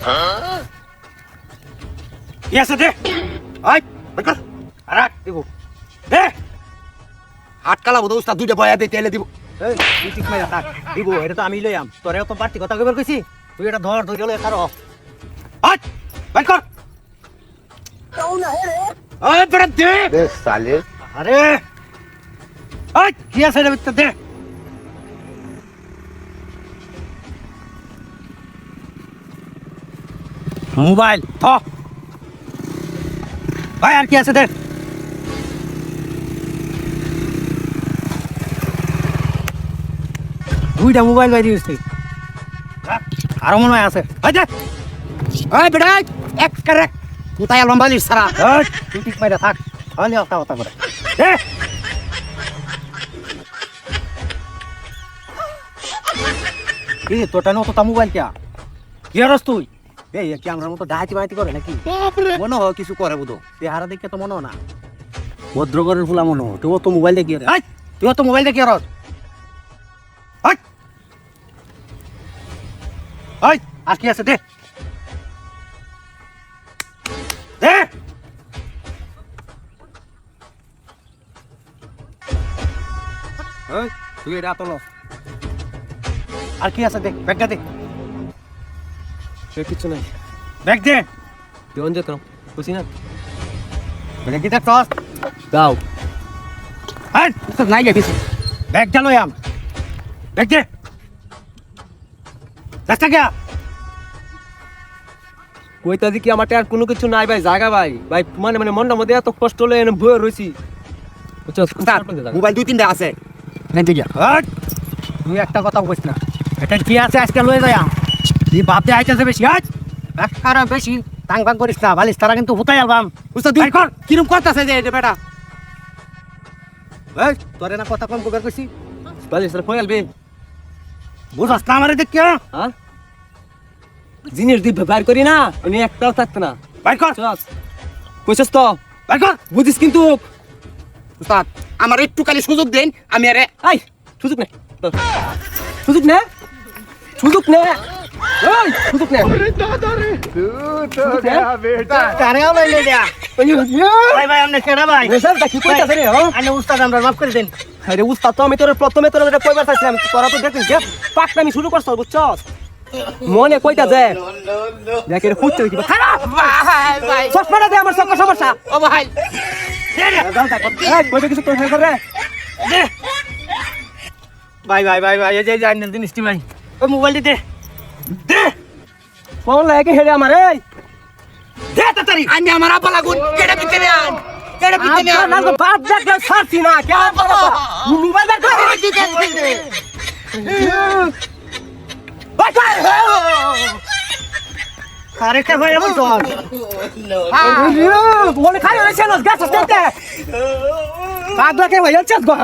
কি আছে দে আই বেকার আরে দিব দে হাত কালা বড় উস্তাদ দুইটা বয়া দে তেলে দিব এই তুই ঠিক মাইরা থাক দিব এটা তো আমি লইয়াম তোরে তো বাড়তি কথা কইবার কইছি তুই এটা ধর ধরে লই খারো আই বেকার আই বড় দে দে সালে আরে আই কি আছে রে ভিতর দে মোবাইল থ ভাই আর কি আছে দে দুইটা মোবাইল বাইরে দিয়েছি আরো মনে হয় আছে এই দে এই বেটা এক কারেক্ট কোথায় লম্বালির সারা তুই ঠিক মাইরা থাক আমি কথা কথা করে দে এই তোটা নো তো মোবাইল কে কি আরস তুই এই ক্যামেরার মতো ডাহাতি মাইতি করে নাকি মনে হয় কিছু করে বুধো চেহারা দেখে তো মনে হয় না ভদ্রগরের ফুলা মনে হয় তুই তো মোবাইল দেখি রে তুই তো মোবাইল দেখি আর আর কি আছে দে দে তুই এটা তো আর কি আছে দেখ ব্যাগটা দে কিছু নাই ব্যাগ দে তুই অন যেত বুঝি না ব্যাগ কি দেখছস দাও হ্যাঁ নাই গে কিছু ব্যাগ ডালো আম ব্যাগ দে রাস্তা কে কইতা দি কি আমার আর কোনো কিছু নাই ভাই জায়গা ভাই ভাই মানে মানে মনটা মধ্যে এত কষ্ট লয়ে এনে ভয় রইছি মোবাইল দুই তিনটা আছে তুই একটা কথা কইস না এটা কি আছে আজকে লয়ে যায় তুই বাপে আইতেছে বেশি আজ একবার বেশি টাং ভাং করিস না বালিশ তারা কিন্তু হুতাই আলবাম বুঝতে তুই কর কিরম করতেছে যে এটা বেটা এই তোরে না কথা কম কইবার কইছি বালিশ তারা কই আলবে বুঝাস না আমারে দেখ কে হ্যাঁ জিনিস দি ব্যবহার করি না উনি একটাও থাকতো না বাইর কর চল কইছস তো বাইর কর বুঝিস কিন্তু উস্তাদ আমার একটু খালি সুযোগ দেন আমি আরে আই সুযোগ নে সুযোগ নে সুযোগ নে এই সুযোগ নে কারে লইলে দিয়া ভাই ভাই আমনে কেডা ভাই স্যার তা কি কইতাছ রে হ্যাঁ আনে উস্তাদ আমরা মাফ করে দেন আরে উস্তাদ তো আমি তোর প্রথমে তোর এটা কইবার চাইছিলাম তোরা তো দেখছিস যে পাকনামি শুরু করছস বুঝছস মনে কইতা যে দেখ এটা ফুটতে কি খারাপ ভাই ভাই চশমাটা দে আমার সব সমস্যা ও ভাই এই কইতে কিছু তোর করে রে দে ভাই ভাই ভাই ভাই এই যে জানেন জিনিসটি ভাই ওই মোবাইল দে দে ফোন লাগে হেরে আমার এই দে তাড়াতাড়ি আমি আমার আপা লাগুন কেডা ভিতরে আন কেডা ভিতরে আন না বাপ দেখলে ছাড়ছি না কে মোবাইল বের কর আরে ভাই আমার দল বলে খাই হইছে না গ্যাস আসতে পাগলা কে ভাই চল গো